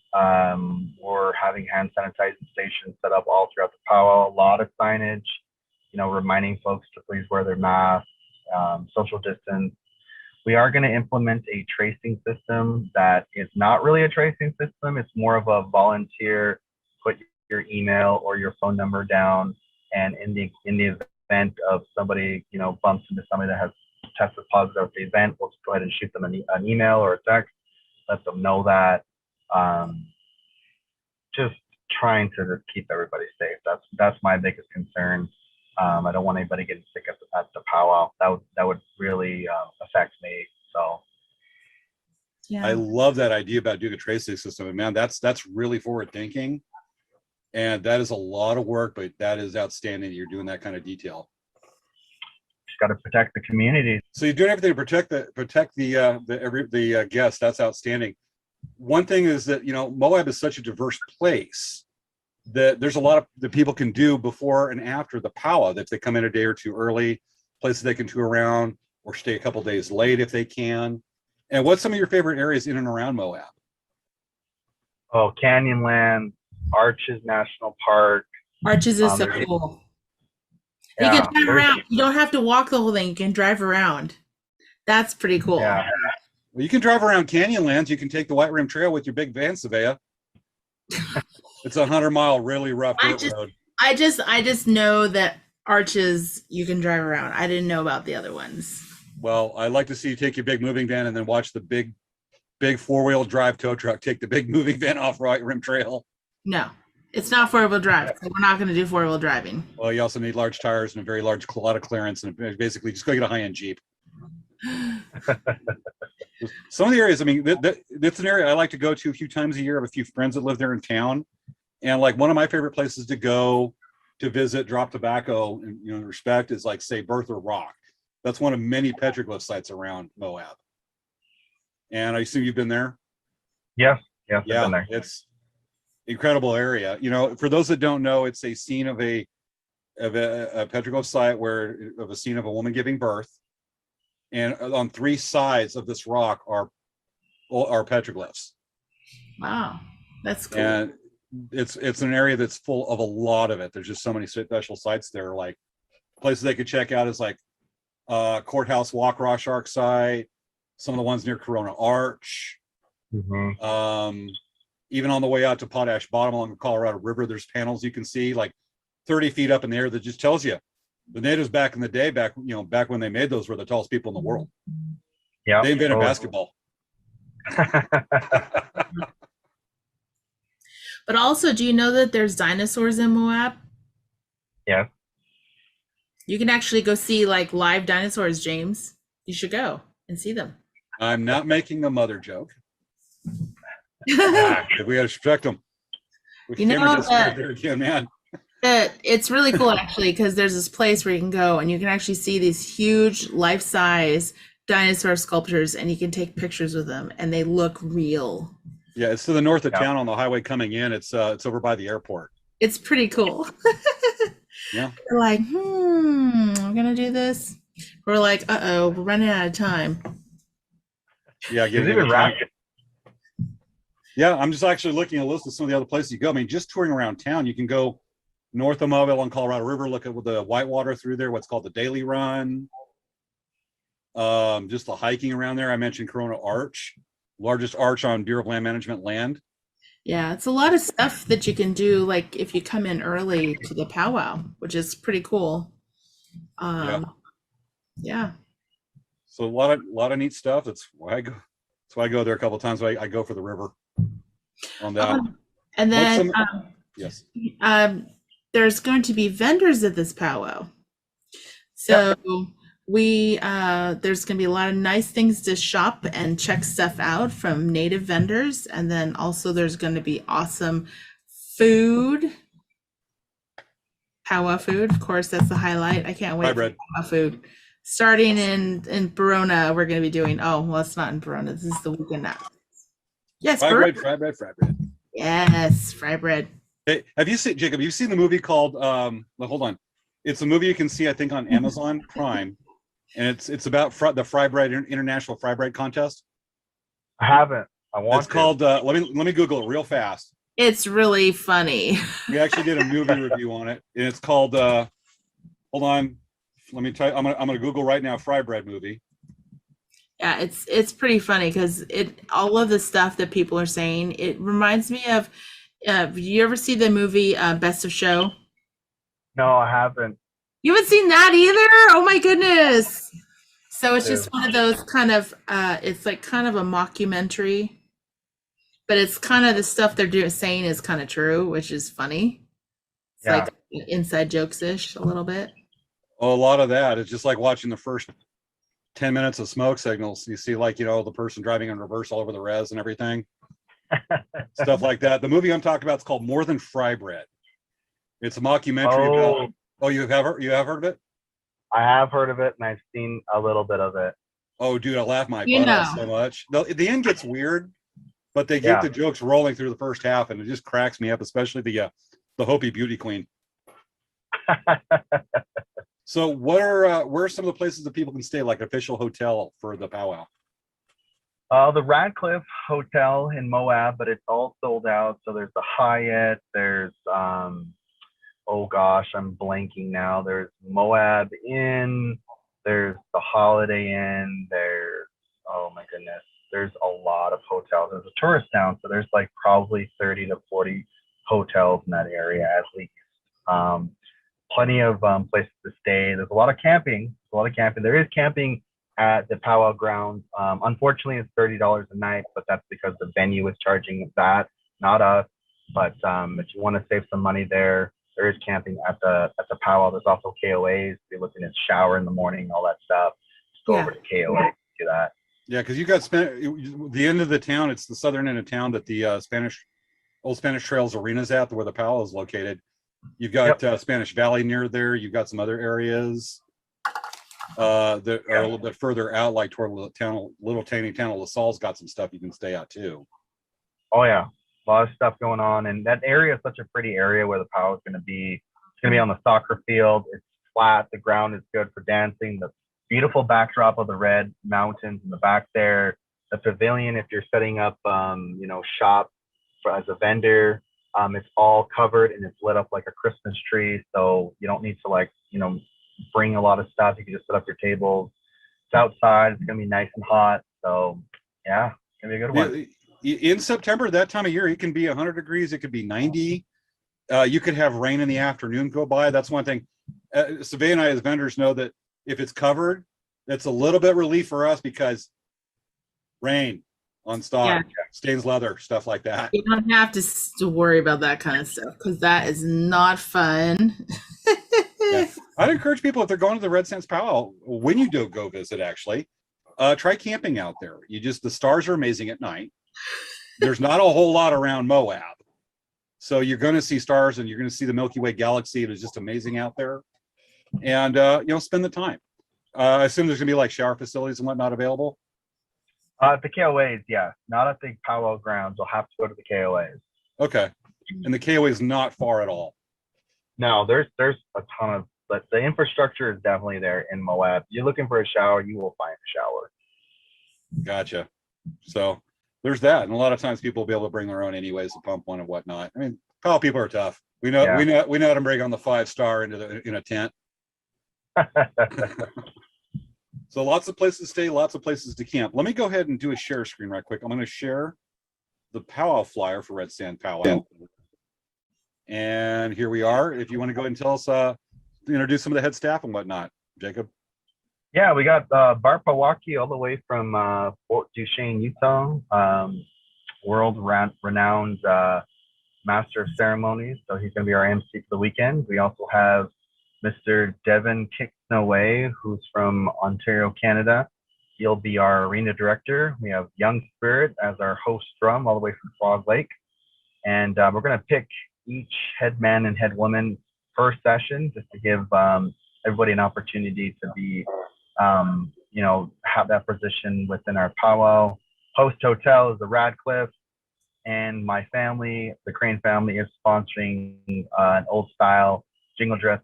We're having hand sanitizing stations set up all throughout the powwow. A lot of signage, reminding folks to please wear their masks, social distance. We are going to implement a tracing system that is not really a tracing system. It's more of a volunteer, put your email or your phone number down, and in the event of somebody bumps into somebody that has tested positive at the event, we'll just go ahead and shoot them an email or a text, let them know that. Just trying to just keep everybody safe. That's my biggest concern. I don't want anybody getting sick at the powwow. That would really affect me. So I love that idea about doing a tracing system, and man, that's really forward thinking, and that is a lot of work, but that is outstanding. You're doing that kind of detail. just got to protect the community. So you're doing everything to protect the guests. That's outstanding. One thing is that, you know, Moab is such a diverse place that there's a lot of that people can do before and after the powwow. If they come in a day or two early, places they can tour around, or stay a couple days late if they can. And what's some of your favorite areas in and around Moab? Oh, Canyonlands, Arches National Park. Arches is so there's- cool. Yeah, you can drive there's- around. You don't have to walk the whole thing. You can drive around. That's pretty cool. Yeah. Well, you can drive around Canyonlands. You can take the White Rim Trail with your big van, Savea. It's a 100-mile, really rough dirt road. I just know that Arches you can drive around. I didn't know about the other ones. Well, I'd like to see you take your big moving van and then watch the big 4-wheel drive tow truck take the big moving van off White Rim Trail. No, it's not 4-wheel drive. So we're not going to do 4-wheel driving. Well, you also need large tires and a very large lot of clearance, and basically just go get a high-end Jeep. Some of the areas, I mean, that's an area I like to go to a few times a year. I have a few friends that live there in town, and like one of my favorite places to go to visit, drop tobacco, and you know, respect is like, say, Bertha Rock. That's one of many petroglyph sites around Moab. And I assume you've been there. Yes, I've Yeah, been there. it's incredible area. You know, for those that don't know, it's a scene of a petroglyph site of a scene of a woman giving birth. And on 3 sides of this rock are petroglyphs. Wow, that's cool. And it's an area that's full of a lot of it. There's just so many special sites there. Like places they could check out is like Courthouse Walk Raw Shark site, some of the ones near Corona Arch. Mm-hmm. Even on the way out to Potash Bottom along the Colorado River, there's panels you can see like 30 feet up in the air that just tells you the natives back in the day, back when they made those, were the tallest people in the world. Yeah, They invented basketball. But also, do you know that there's dinosaurs in Moab? Yeah. You can actually go see like live dinosaurs, James. You should go and see them. I'm not making a mother joke. We got to respect them. You know that- there again, man. It's really cool actually, because there's this place where you can go and you can actually see these huge life-size dinosaur sculptures, and you can take pictures with them, and they look real. Yeah, it's to the north of town on the highway coming in. It's over by the airport. It's pretty cool. Yeah. We're like, I'm gonna do this. We're like, we're running out of time. Yeah, There's even racket. Yeah, I'm just actually looking at a list of some of the other places you go. I mean, just touring around town, you can go north of Mobile on Colorado River, look at the whitewater through there, what's called the Daily Run. Just the hiking around there. I mentioned Corona Arch, largest arch on Bureau of Land Management land. Yeah, it's a lot of stuff that you can do, like if you come in early to the powwow, which is pretty cool. Yeah. So a lot of neat stuff. That's why I go there a couple of times. I go for the river on that. And then yes. There's going to be vendors at this powwow. So there's going to be a lot of nice things to shop and check stuff out from native vendors. And then also there's going to be awesome food. Powwow food, of course, that's the highlight. I can't wait for powwow food. Starting in Barona, we're going to be doing, it's not in Barona. This is the weekend now. Yes, fry bread. Yes, fry bread. Hey, have you seen, Jacob, you've seen the movie called, hold on. It's a movie you can see, I think, on Amazon Prime. And it's about the Fry Bread International Fry Bread Contest. I haven't. I want It's called, let me Google it real fast. It's really funny. We actually did a movie review on it. And it's called, hold on. Let me tell you, I'm gonna Google right now, Fry Bread movie. Yeah, it's pretty funny because all of the stuff that people are saying, it reminds me of, you ever see the movie Best of Show? No, I haven't. You haven't seen that either? Oh my goodness. So it's just one of those kind of, it's like kind of a mockumentary, but it's kind of the stuff they're saying is kind of true, which is funny. It's like inside jokes-ish a little bit. Oh, a lot of that. It's just like watching the first 10 minutes of smoke signals. You see, like, the person driving in reverse all over the res and everything, stuff like that. The movie I'm talking about is called More Than Fry Bread. It's a mockumentary about. Oh, you have heard of it? I have heard of it, and I've seen a little bit of it. Oh, dude, I laugh my butt off so much. The end gets weird, but they keep the jokes rolling through the first half, and it just cracks me up, especially the Hopi beauty queen. So where are some of the places that people can stay, like official hotel for the powwow? The Radcliffe Hotel in Moab, but it's all sold out. So there's the Hyatt, there's oh gosh, I'm blanking now. There's Moab Inn, there's the Holiday Inn, there's, oh my goodness, there's a lot of hotels. There's a tourist town, so there's like probably 30 to 40 hotels in that area at least. Plenty of places to stay. There's a lot of camping. There is camping at the powwow grounds. Unfortunately, it's $30 a night, but that's because the venue is charging that, not us. But if you want to save some money there is camping at the powwow. There's also KOAs. You're looking at shower in the morning, all that stuff. Just go over to KOA to do that. Yeah, because you got the end of the town. It's the southern end of town that the Old Spanish Trails Arena's at, where the powwow is located. You've got Spanish Valley near there. You've got some other areas that are a little bit further out, like toward little tiny town of LaSalle's got some stuff you can stay at too. Oh yeah, a lot of stuff going on, and that area is such a pretty area where the powwow is going to be. It's going to be on the soccer field. It's flat. The ground is good for dancing. The beautiful backdrop of the red mountains in the back there. The pavilion, if you're setting up, shop as a vendor. It's all covered and it's lit up like a Christmas tree, so you don't need to bring a lot of stuff. You can just set up your tables. It's outside. It's gonna be nice and hot. So yeah, it's gonna be a good one. In September, that time of year, it can be 100 degrees. It could be 90. You could have rain in the afternoon go by. That's one thing. Savay and I, as vendors, know that if it's covered, that's a little bit relief for us because rain on stock, stains leather, stuff like that. You don't have to worry about that kind of stuff because that is not fun. I'd encourage people, if they're going to the Red Sands Powwow, when you do go visit, actually, try camping out there. The stars are amazing at night. There's not a whole lot around Moab, so you're going to see stars and you're going to see the Milky Way galaxy. It is just amazing out there, and spend the time. I assume there's going to be like shower facilities and whatnot available. At the KOAs, yeah. Not at the powwow grounds. You'll have to go to the KOAs. Okay. And the KOA is not far at all. No, there's a ton of, but the infrastructure is definitely there in Moab. You're looking for a shower, you will find a shower. Gotcha. So there's that. And a lot of times people will be able to bring their own anyways to pump one and whatnot. I mean, powwow people are tough. We know how to bring on the 5-star in a tent. So lots of places to stay, lots of places to camp. Let me go ahead and do a share screen right quick. I'm going to share the powwow flyer for Red Sand Pow Wow. And here we are. If you want to go ahead and tell us, introduce some of the head staff and whatnot, Jacob. Yeah, we got Bart Pawaki all the way from Fort Duchesne, Utah. World-renowned master of ceremonies. So he's going to be our MC for the weekend. We also have Mr. Devin Kicksnoway, who's from Ontario, Canada. He'll be our arena director. We have Young Spirit as our host drum, all the way from Frog Lake. And we're going to pick each headman and headwoman per session just to give everybody an opportunity to be, have that position within our powwow. Host hotel is the Radcliffe. And my family, the Crane family, is sponsoring an old style jingle dress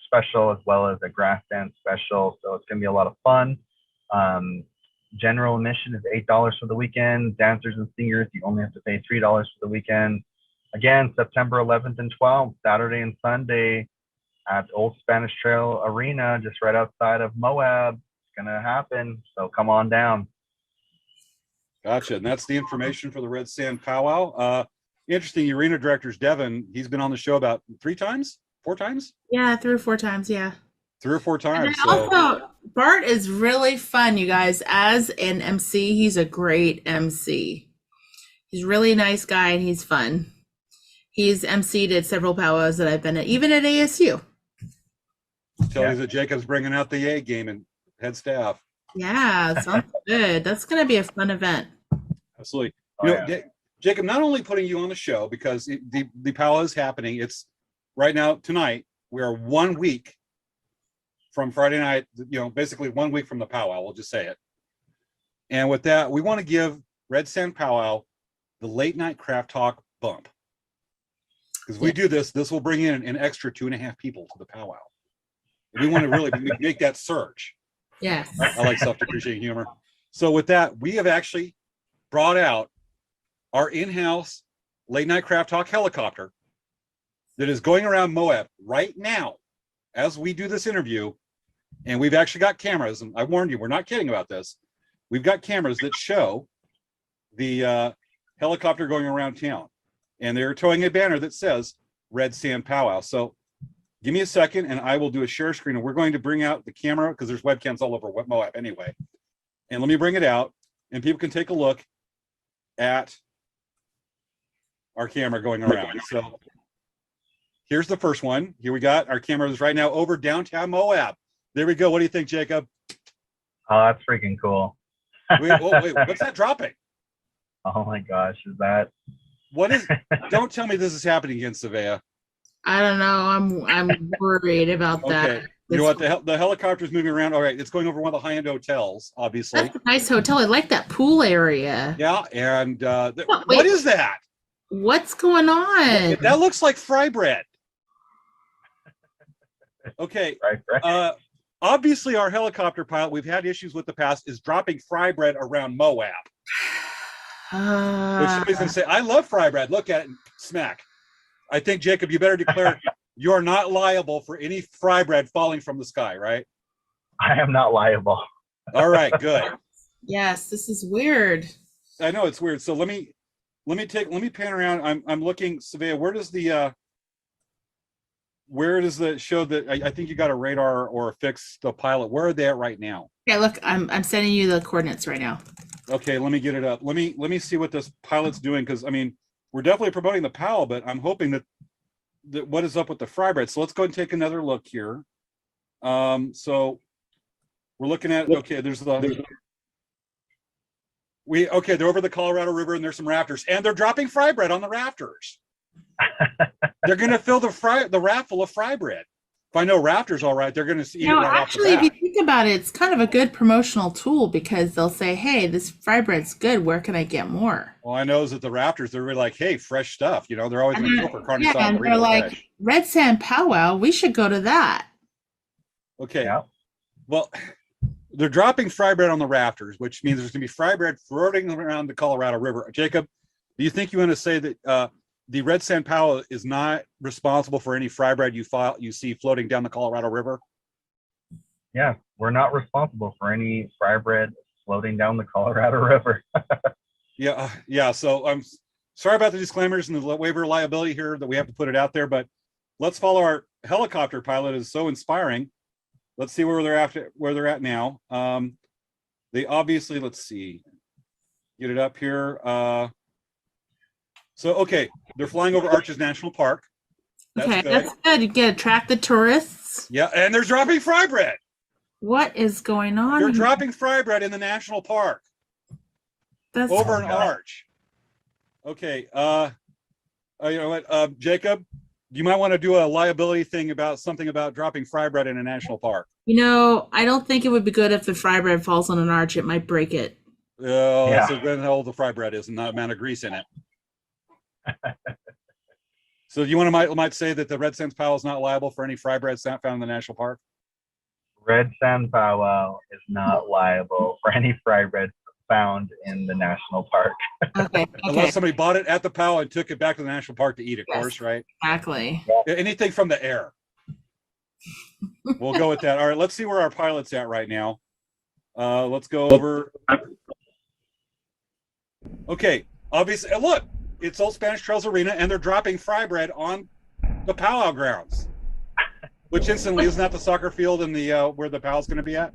special as well as a grass dance special. So it's going to be a lot of fun. General admission is $8 for the weekend. Dancers and singers, you only have to pay $3 for the weekend. Again, September 11th and 12th, Saturday and Sunday at Old Spanish Trail Arena, just right outside of Moab. It's going to happen. So come on down. Gotcha. And that's the information for the Red Sand Pow Wow. Interesting. Arena director's Devin. He's been on the show about 4 times? Yeah, 3 or 4 times. Yeah. 3 or 4 times. And also, Bart is really fun, you guys. As an MC, he's a great MC. He's a really nice guy and he's fun. He's MC'd at several powwows that I've been at, even at ASU. tell you that Jacob's bringing out the A game and head staff. Yeah, sounds good. That's going to be a fun event. Absolutely. Oh, You know, yeah. Jacob, not only putting you on the show because the powwow is happening. It's right now tonight. We are 1 week from Friday night. You know, basically 1 week from the powwow. We'll just say it. And with that, we want to give Red Sand Powwow the late night craft talk bump. Because we do this will bring in an extra 2.5 people to the powwow. We want to really make that surge. Yes. I like self-depreciating humor. So with that, we have actually brought out our in-house late night craft talk helicopter that is going around Moab right now as we do this interview. And we've actually got cameras, and I warned you, we're not kidding about this. We've got cameras that show the helicopter going around town, and they're towing a banner that says Red Sand Powwow. So give me a second and I will do a share screen, and we're going to bring out the camera because there's webcams all over Moab anyway. And let me bring it out and people can take a look at our camera going around. So here's the first one. Here we got our cameras right now over downtown Moab. There we go. What do you think, Jacob? Oh, that's freaking cool. Wait, what's that dropping? Oh my gosh, is that? What is? Don't tell me this is happening again, Savea. I don't know. I'm worried about that. Okay. You know what? The helicopter's moving around. All right, it's going over one of the high-end hotels, obviously. That's a nice hotel. I like that pool area. Yeah, and wait. what is that? What's going on? That looks like fry bread. Okay. Right. Obviously, our helicopter pilot, we've had issues with the past, is dropping fry bread around Moab. Which somebody's going to say, I love fry bread. Look at it, smack. I think, Jacob, you better declare you are not liable for any fry bread falling from the sky, right? I am not liable. All right, good. Yes, this is weird. I know it's weird. So let me pan around. I'm looking, Savea, where does the show that I think you got a radar or a fix the pilot? Where are they at right now? Okay, look, I'm sending you the coordinates right now. Okay, let me get it up. Let me see what this pilot's doing, because I mean, we're definitely promoting the powwow, but I'm hoping that what is up with the fry bread. So let's go and take another look here. So we're looking at, okay, they're over the Colorado River and there's some rafters, and they're dropping fry bread on the rafters. They're going to fill the raft full of fry bread. If I know rafters all right, they're going to eat it right actually, off the if you think about it, it's kind of a good promotional tool because they'll say, hey, this fry bread's good. Where can I get more? Well, I know is that the rafters, they're really like, hey, fresh stuff. You know, they're always going to go for carne asada. And they're like, Red Sand Pow Wow, we should go to that. Okay. Yeah. Well, they're dropping fry bread on the rafters, which means there's going to be fry bread floating around the Colorado River. Jacob, do you think you want to say that the Red Sand Powwow is not responsible for any fry bread you see floating down the Colorado River? Yeah, we're not responsible for any fry bread floating down the Colorado River. Yeah. So I'm sorry about the disclaimers and the waiver of liability here that we have to put it out there, but let's follow our helicopter pilot. Is so inspiring. Let's see where they're at now. They obviously, let's see, get it up here. So, okay, they're flying over Arches National Park. That's good. You get attract the tourists. Yeah, and they're dropping fry bread. What is going on? They're dropping fry bread in the national park. That's over an arch. Okay, you know what, Jacob, you might want to do a liability thing about something about dropping fry bread in a national park. You know, I don't think it would be good if the fry bread falls on an arch. It might break it. Oh, Yeah. So then how old the fry bread is and the amount of grease in it. So you want to might say that the Red Sand Powwow is not liable for any fry bread found in the national park? Red Sand Pow Wow is not liable for any fry bread found in the national park. Okay. Unless somebody bought it at the powwow and took it back to the national park to eat, of Yes. course, right? Exactly. Anything from the air. We'll go with that. All right, let's see where our pilot's at right now. Let's go over. Okay, obviously, look, it's Old Spanish Trails Arena, and they're dropping fry bread on the powwow grounds. Which instantly, isn't that the soccer field and the where the powwow's going to be at?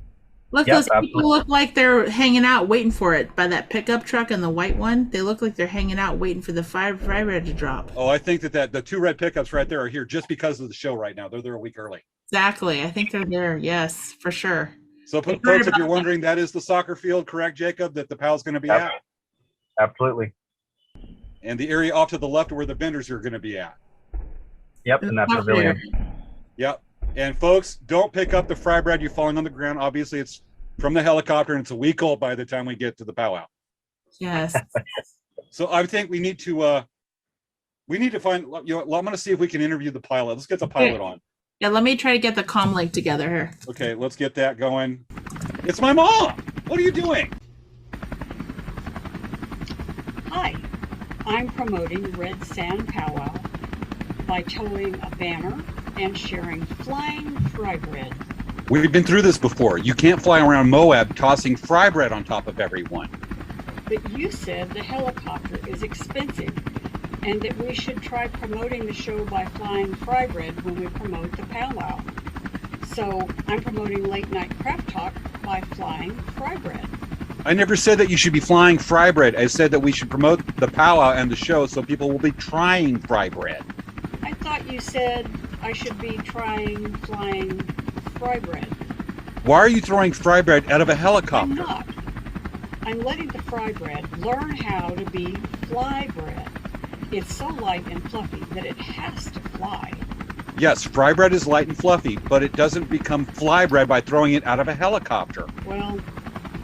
Look, Yep, those people absolutely. look like they're hanging out waiting for it by that pickup truck and the white one. They look like they're hanging out waiting for the fry bread to drop. Oh, I think that the two red pickups right there are here just because of the show right now. They're there a week early. Exactly. I think they're there. Yes, for sure. So, I've heard folks, if about you're that. wondering, that is the soccer field, correct, Jacob, that the POW's going to be Yep. at? Absolutely. And the area off to the left where the vendors are going to be at. Yep, in that pavilion. Yep. And folks, don't pick up the fry bread you're falling on the ground. Obviously, it's from the helicopter and it's a week old by the time we get to the powwow. Yes. So I think we need to find, you know, I'm going to see if we can interview the pilot. Let's get the pilot on. Yeah, let me try to get the comm link together here. Okay, let's get that going. It's my mom. What are you doing? Hi, I'm promoting Red Sand Powwow by towing a banner and sharing flying fry bread. We've been through this before. You can't fly around Moab tossing fry bread on top of everyone. But you said the helicopter is expensive and that we should try promoting the show by flying fry bread when we promote the powwow. So I'm promoting Late Night Craft Talk by flying fry bread. I never said that you should be flying fry bread. I said that we should promote the powwow and the show so people will be trying fry bread. I thought you said I should be trying flying fry bread. Why are you throwing fry bread out of a I'm helicopter? not. I'm letting the fry bread learn how to be fly bread. It's so light and fluffy that it has to fly. Yes, fry bread is light and fluffy, but it doesn't become fly bread by throwing it out of a helicopter. Well,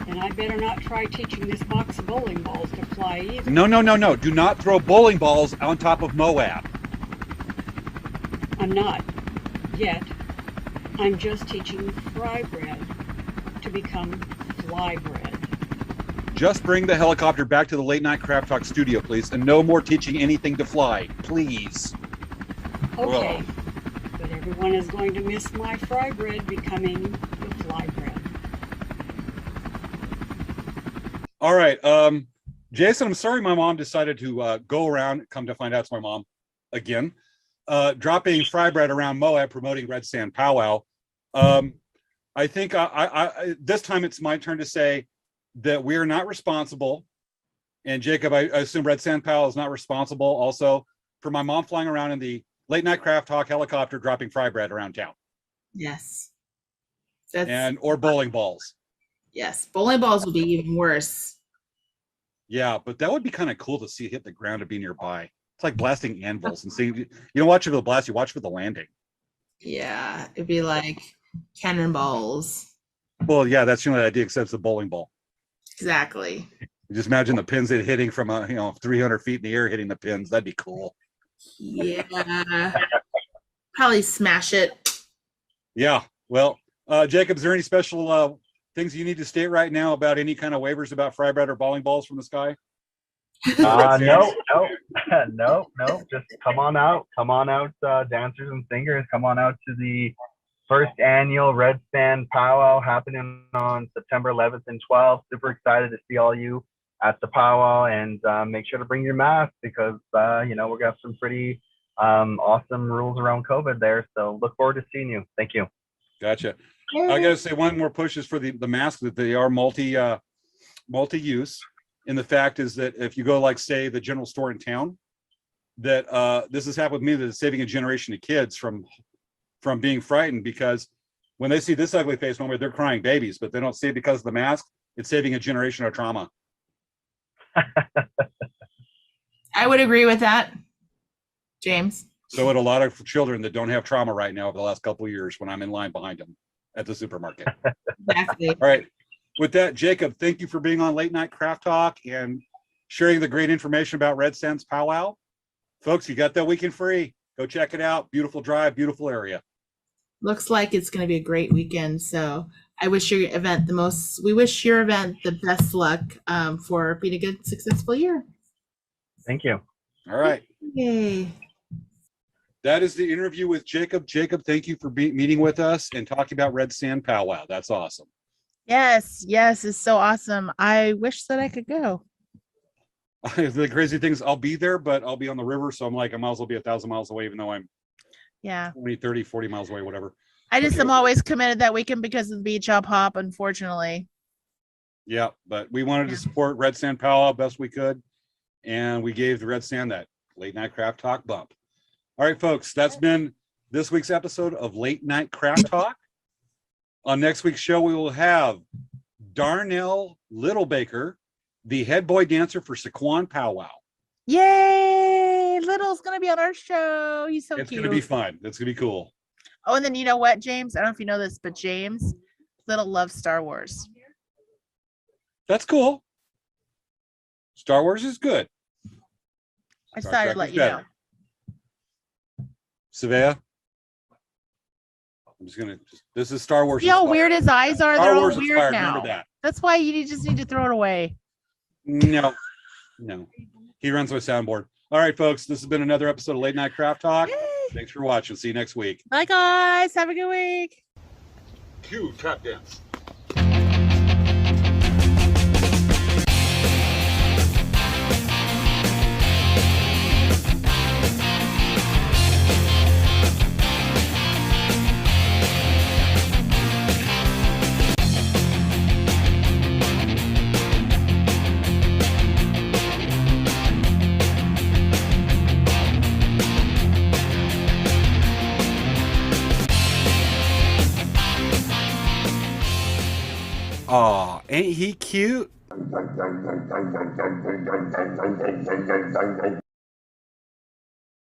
then I better not try teaching this box of bowling balls to fly either. No, no, no, no. Do not throw bowling balls on top of Moab. I'm not. Yet. I'm just teaching fry bread to become fly bread. Just bring the helicopter back to the Late Night Craft Talk studio, please, and no more teaching anything to fly, please. Okay. But everyone is going to miss my fry bread becoming the fly bread. All right, Jason, I'm sorry my mom decided to go around, come to find out it's my mom, again, dropping fry bread around Moab, promoting Red Sand Powwow. I think this time it's my turn to say that we are not responsible, and Jacob, I assume Red Sand Powwow is not responsible also for my mom flying around in the Late Night Craft Talk helicopter dropping fry bread around town. Yes. Or bowling balls. Yes, bowling balls would be even worse. Yeah, but that would be kind of cool to see it hit the ground and be nearby. It's like blasting anvils and seeing, you don't watch it for the blast, you watch for the landing. Yeah, it'd be like cannonballs. Well, yeah, that's the only idea, except it's a bowling ball. Exactly. You just imagine the pins it hitting from 300 feet in the air, hitting the pins. That'd be cool. Yeah. Probably smash it. Yeah. Well, Jacob, is there any special things you need to state right now about any kind of waivers about fry bread or bowling balls from the sky? No. Just come on out, dancers and singers. Come on out to the first annual Red Sand Powwow happening on September 11th and 12th. Super excited to see all you at the powwow, and make sure to bring your mask because we got some pretty awesome rules around COVID there. So look forward to seeing you. Thank you. Gotcha. I gotta say one more push is for the masks, that they are multi-use. And the fact is that if you go, like, say, the general store in town, that this has happened with me, that it's saving a generation of kids from being frightened, because when they see this ugly face moment, they're crying babies, but they don't see it because of the mask. It's saving a generation of trauma. I would agree with that, James. So would a lot of children that don't have trauma right now over the last couple of years when I'm in line behind them at the supermarket. Exactly. All right. With that, Jacob, thank you for being on Late Night Craft Talk and sharing the great information about Red Sand's Powwow. Folks, you got that weekend free. Go check it out. Beautiful drive, beautiful area. Looks like it's going to be a great weekend. So I wish your event we wish your event the best luck for being a good, successful year. Thank you. All right. Yay. That is the interview with Jacob. Jacob, thank you for meeting with us and talking about Red Sand Powwow. That's awesome. Yes, it's so awesome. I wish that I could go. The crazy thing is I'll be there, but I'll be on the river. So I'm like, I might as well be 1,000 miles away, even though I'm 20, 30, 40 miles away, whatever. I just am always committed that weekend because of the beach hop, unfortunately. Yeah, but we wanted to support Red Sand Powwow best we could. And we gave the Red Sand that Late Night Craft Talk bump. All right, folks, this this week's episode of Late Night Craft Talk. On next week's show, we will have Darnell Littlebaker, the head boy dancer for Sequan Powwow. Yay! Little's gonna be on our show. He's so It's cute. going to be fun. It's going to be cool. Oh, and then you know what, James? I don't know if you know this, but James Little loves Star Wars. That's cool. Star Wars is good. I Star decided to Trek let is you know. better. Savea, I'm just gonna. This is Star Wars. See how inspired. weird his eyes are? Star They're all Wars weird inspired. now. Remember that? That's why you just need to throw it away. No. He runs my soundboard. All right, folks. This has been another episode of Late Night Craft Talk. Yay. Thanks for watching. See you next week. Bye, guys. Have a good week. Cue tap dance. Aw, ain't he cute?